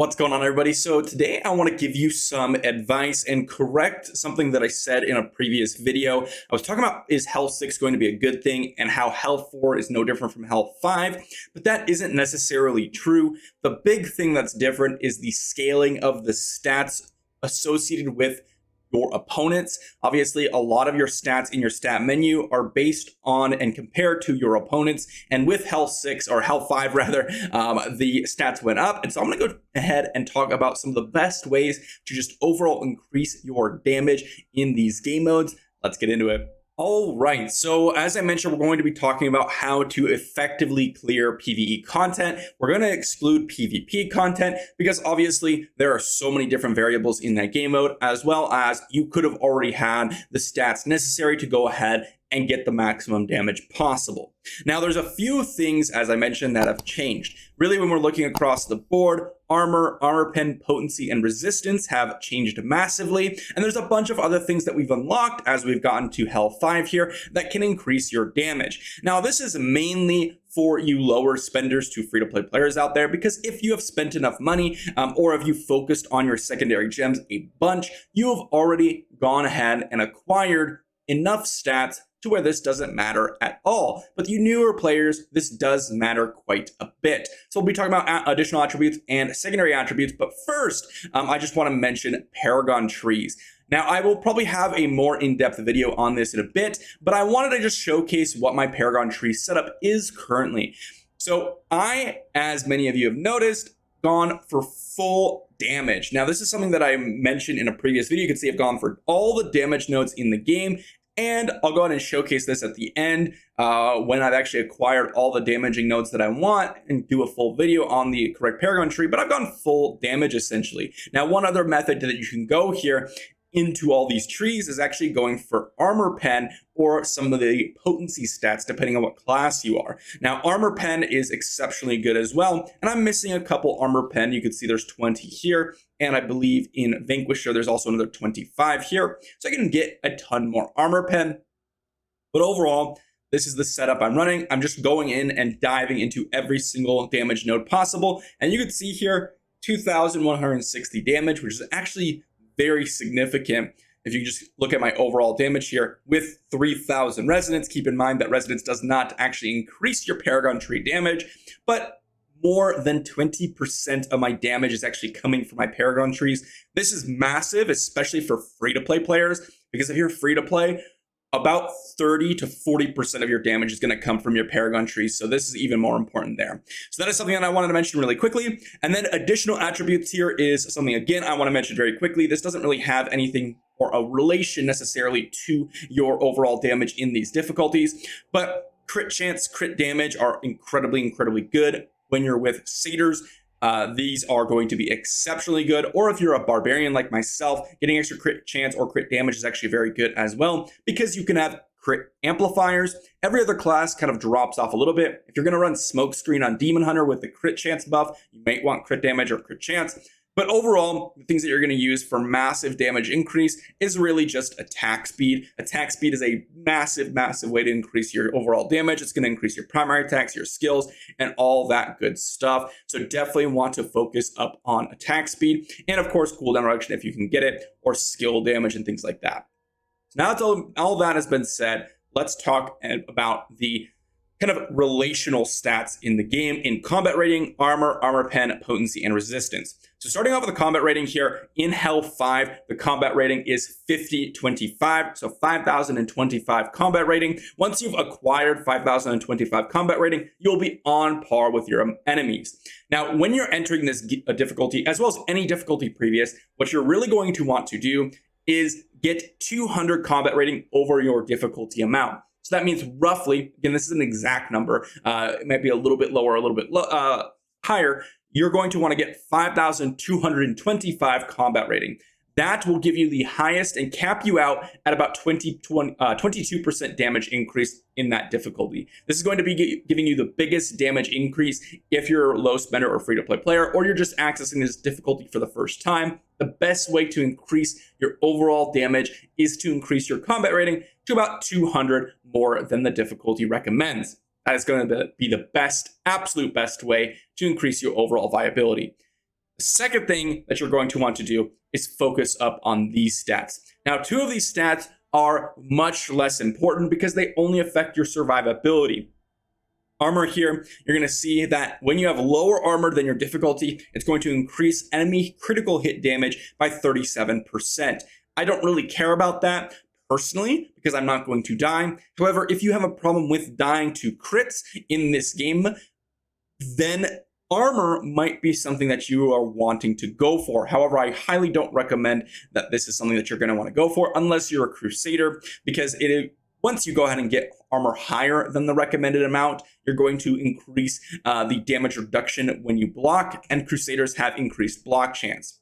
What's going on, everybody? So today I want to give you some advice and correct something that I said in a previous video. I was talking about, is Health 6 going to be a good thing, and how Health 4 is no different from Health 5, but that isn't necessarily true. The big thing that's different is the scaling of the stats associated with your opponents. Obviously, a lot of your stats in your stat menu are based on and compared to your opponents. And with Health 6 or Health 5 rather, the stats went up. And so I'm going to go ahead and talk about some of the best ways to just overall increase your damage in these game modes. Let's get into it. All right, so as I mentioned, we're going to be talking about how to effectively clear PvE content. We're going to exclude PvP content because obviously there are so many different variables in that game mode, as well as you could have already had the stats necessary to go ahead and get the maximum damage possible. Now, there's a few things, as I mentioned, that have changed. Really, when we're looking across the board, armor pen, potency, and resistance have changed massively. And there's a bunch of other things that we've unlocked as we've gotten to Health 5 here that can increase your damage. Now, this is mainly for you lower spenders to free-to-play players out there, because if you have spent enough money or if you focused on your secondary gems a bunch, you have already gone ahead and acquired enough stats to where this doesn't matter at all. But you newer players, this does matter quite a bit. So we'll be talking about additional attributes and secondary attributes. But first, I just want to mention Paragon trees. Now, I will probably have a more in-depth video on this in a bit, but I wanted to just showcase what my Paragon tree setup is currently. So I, as many of you have noticed, gone for full damage. Now, this is something that I mentioned in a previous video. You can see I've gone for all the damage nodes in the game. And I'll go ahead and showcase this at the end when I've actually acquired all the damaging nodes that I want and do a full video on the correct Paragon tree. But I've gone full damage essentially. Now, one other method that you can go here into all these trees is actually going for armor pen or some of the potency stats depending on what class you are. Now, armor pen is exceptionally good as well, and I'm missing a couple armor pen. You can see there's 20 here, and I believe in Vanquisher there's also another 25 here, so I can get a ton more armor pen. But overall, this is the setup I'm running. I'm just going in and diving into every single damage node possible, and you can see here 2,160 damage, which is actually very significant. If you just look at my overall damage here with 3,000 resonance, keep in mind that resonance does not actually increase your Paragon tree damage, but more than 20% of my damage is actually coming from my Paragon trees. This is massive, especially for free-to-play players, because if you're free-to-play, about 30 to 40% of your damage is going to come from your Paragon trees. So this is even more important there. So that is something that I wanted to mention really quickly. And then additional attributes here is something, again, I want to mention very quickly. This doesn't really have anything or a relation necessarily to your overall damage in these difficulties, but crit chance, crit damage are incredibly good when you're with satyrs. These are going to be exceptionally good, or if you're a barbarian like myself, getting extra crit chance or crit damage is actually very good as well, because you can have crit amplifiers. Every other class kind of drops off a little bit. If you're going to run Smokescreen on Demon Hunter with the crit chance buff, you might want crit damage or crit chance. But overall, the things that you're going to use for massive damage increase is really just attack speed. Attack speed is a massive way to increase your overall damage. It's going to increase your primary attacks, your skills, and all that good stuff. So definitely want to focus up on attack speed. And of course, cooldown reduction if you can get it, or skill damage and things like that. So now that all that has been said, let's talk about the kind of relational stats in the game in combat rating, armor pen, potency, and resistance. So starting off with the combat rating here, in Health 5, the combat rating is 5025, so 5,025 combat rating. Once you've acquired 5,025 combat rating, you'll be on par with your enemies. Now, when you're entering this difficulty, as well as any difficulty previous, what you're really going to want to do is get 200 combat rating over your difficulty amount. So that means roughly, again, this is an exact number, it might be a little bit lower, a little bit higher. You're going to want to get 5,225 combat rating. That will give you the highest and cap you out at about 22% damage increase in that difficulty. This is going to be giving you the biggest damage increase if you're a low spender or free-to-play player, or you're just accessing this difficulty for the first time. The best way to increase your overall damage is to increase your combat rating to about 200 more than the difficulty recommends. That is going to be the best, absolute best way to increase your overall viability. The second thing that you're going to want to do is focus up on these stats. Now, two of these stats are much less important because they only affect your survivability. Armor here, you're going to see that when you have lower armor than your difficulty, it's going to increase enemy critical hit damage by 37%. I don't really care about that personally because I'm not going to die. However, if you have a problem with dying to crits in this game, then armor might be something that you are wanting to go for. However, I highly don't recommend that this is something that you're going to want to go for unless you're a Crusader, because once you go ahead and get armor higher than the recommended amount, you're going to increase the damage reduction when you block, and Crusaders have increased block chance.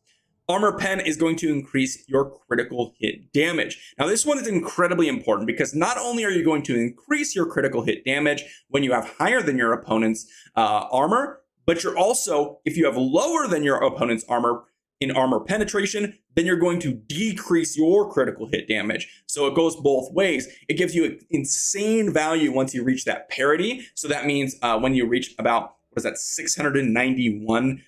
Armor Pen is going to increase your critical hit damage. Now, this one is incredibly important because not only are you going to increase your critical hit damage when you have higher than your opponent's armor, but you're also, if you have lower than your opponent's armor in armor penetration, then you're going to decrease your critical hit damage. So it goes both ways. It gives you an insane value once you reach that parity. So that means when you reach about, 691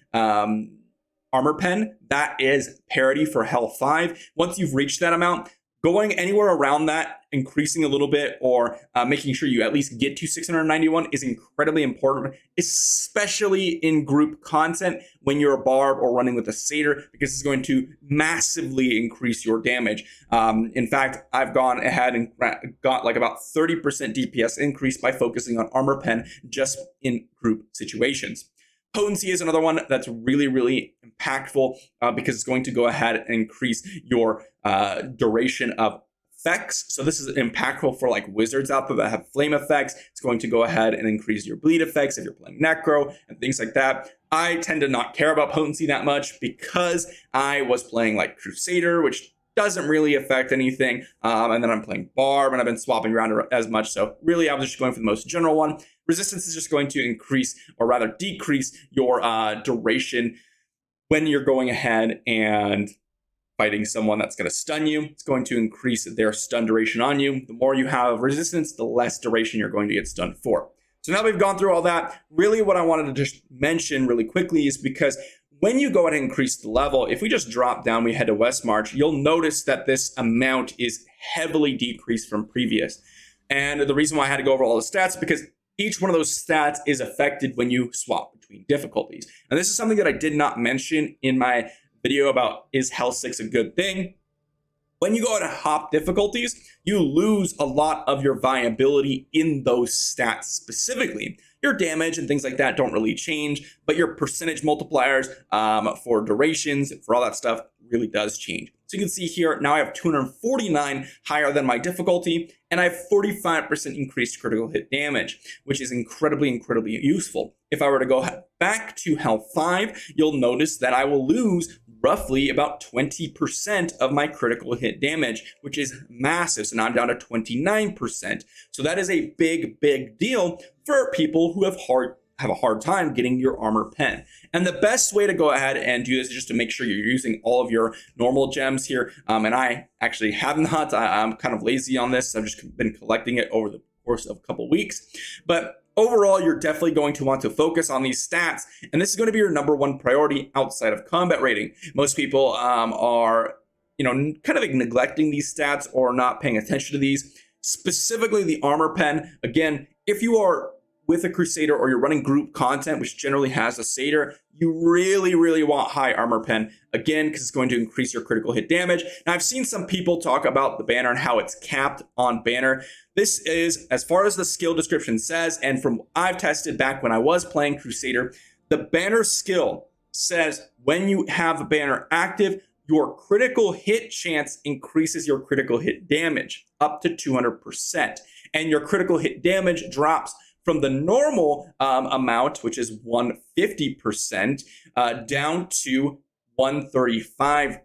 armor pen, that is parity for Hell 5. Once you've reached that amount, going anywhere around that, increasing a little bit, or making sure you at least get to 691 is incredibly important, especially in group content when you're a barb or running with a satyr, because it's going to massively increase your damage. In fact, I've gone ahead and got like about 30% DPS increase by focusing on armor pen just in group situations. Potency is another one that's really, really impactful because it's going to go ahead and increase your duration of effects. So this is impactful for like wizards out there that have flame effects. It's going to go ahead and increase your bleed effects if you're playing Necro and things like that. I tend to not care about potency that much because I was playing like Crusader, which doesn't really affect anything. And then I'm playing Barb and I've been swapping around as much. So really, I was just going for the most general one. Resistance is just going to increase, or rather decrease, your duration when you're going ahead and fighting someone that's going to stun you. It's going to increase their stun duration on you. The more you have resistance, the less duration you're going to get stunned for. So now we've gone through all that. Really what I wanted to just mention really quickly is because when you go ahead and increase the level, if we just drop down, we head to West March, you'll notice that this amount is heavily decreased from previous. And the reason why I had to go over all the stats is because each one of those stats is affected when you swap between difficulties. And this is something that I did not mention in my video about is Hell 6 a good thing? When you go to hop difficulties, you lose a lot of your viability in those stats specifically. Your damage and things like that don't really change, but your percentage multipliers for durations, for all that stuff really does change. So you can see here, now I have 249 higher than my difficulty, and I have 45% increased critical hit damage, which is incredibly, incredibly useful. If I were to go back to Hell 5, you'll notice that I will lose roughly about 20% of my critical hit damage, which is massive. So now I'm down to 29%. So that is a big, big deal for people who have a hard time getting your armor pen. And the best way to go ahead and do this is just to make sure you're using all of your normal gems here. And I actually have not. I'm kind of lazy on this. I've just been collecting it over the course of a couple weeks. But overall, you're definitely going to want to focus on these stats. And this is going to be your number one priority outside of combat rating. Most people are, kind of neglecting these stats or not paying attention to these. Specifically the armor pen. Again, if you are with a Crusader or you're running group content, which generally has a satyr, you really, really want high armor pen. Again, because it's going to increase your critical hit damage. Now, I've seen some people talk about the banner and how it's capped on banner. This is, as far as the skill description says, and from I've tested back when I was playing Crusader, the banner skill says when you have a banner active, your critical hit chance increases your critical hit damage up to 200%. And your critical hit damage drops from the normal amount, which is 150%, down to 135%,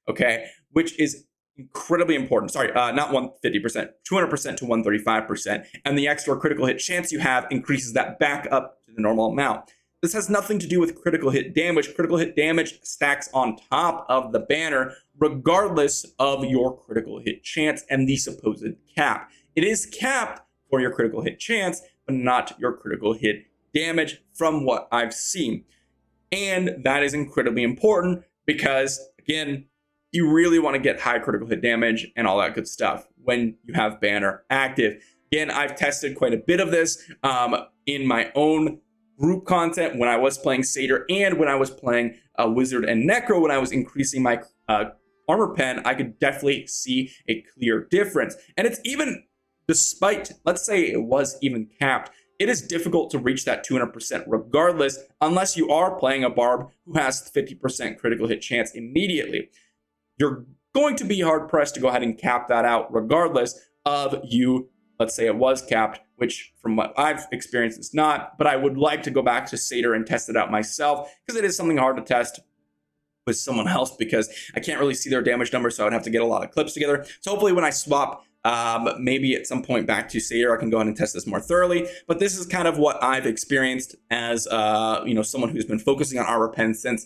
okay? Which is incredibly important. Sorry, not 150%, 200% to 135%. And the extra critical hit chance you have increases that back up to the normal amount. This has nothing to do with critical hit damage. Critical hit damage stacks on top of the banner, regardless of your critical hit chance and the supposed cap. It is capped for your critical hit chance, but not your critical hit damage from what I've seen. And that is incredibly important because, again, you really want to get high critical hit damage and all that good stuff when you have Banner active. Again, I've tested quite a bit of this in my own group content when I was playing Satyr and when I was playing Wizard and Necro. When I was increasing my armor pen, I could definitely see a clear difference. And it's even, despite, let's say it was even capped, it is difficult to reach that 200% regardless, unless you are playing a Barb who has 50% critical hit chance immediately. You're going to be hard pressed to go ahead and cap that out regardless of you. Let's say it was capped, which from what I've experienced is not, but I would like to go back to Satyr and test it out myself because it is something hard to test with someone else because I can't really see their damage numbers, so I would have to get a lot of clips together. So hopefully when I swap maybe at some point back to Satyr, I can go ahead and test this more thoroughly. But this is kind of what I've experienced as someone who's been focusing on armor pen since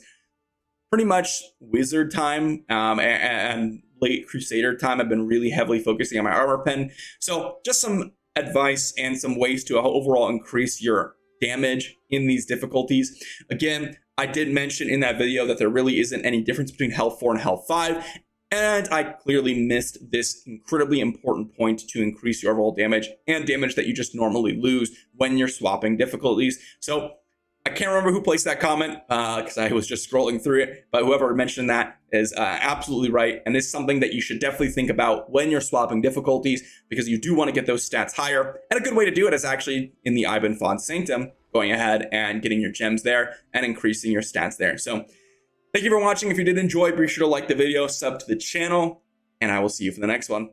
pretty much Wizard time and late Crusader time. I've been really heavily focusing on my armor pen. So just some advice and some ways to overall increase your damage in these difficulties. Again, I did mention in that video that there really isn't any difference between Health 4 and Health 5. And I clearly missed this incredibly important point to increase your overall damage and damage that you just normally lose when you're swapping difficulties. So I can't remember who placed that comment because I was just scrolling through it, but whoever mentioned that is absolutely right. And it's something that you should definitely think about when you're swapping difficulties because you do want to get those stats higher. And a good way to do it is actually in the Iban Font Sanctum, going ahead and getting your gems there and increasing your stats there. So thank you for watching. If you did enjoy, be sure to like the video, sub to the channel, and I will see you for the next one.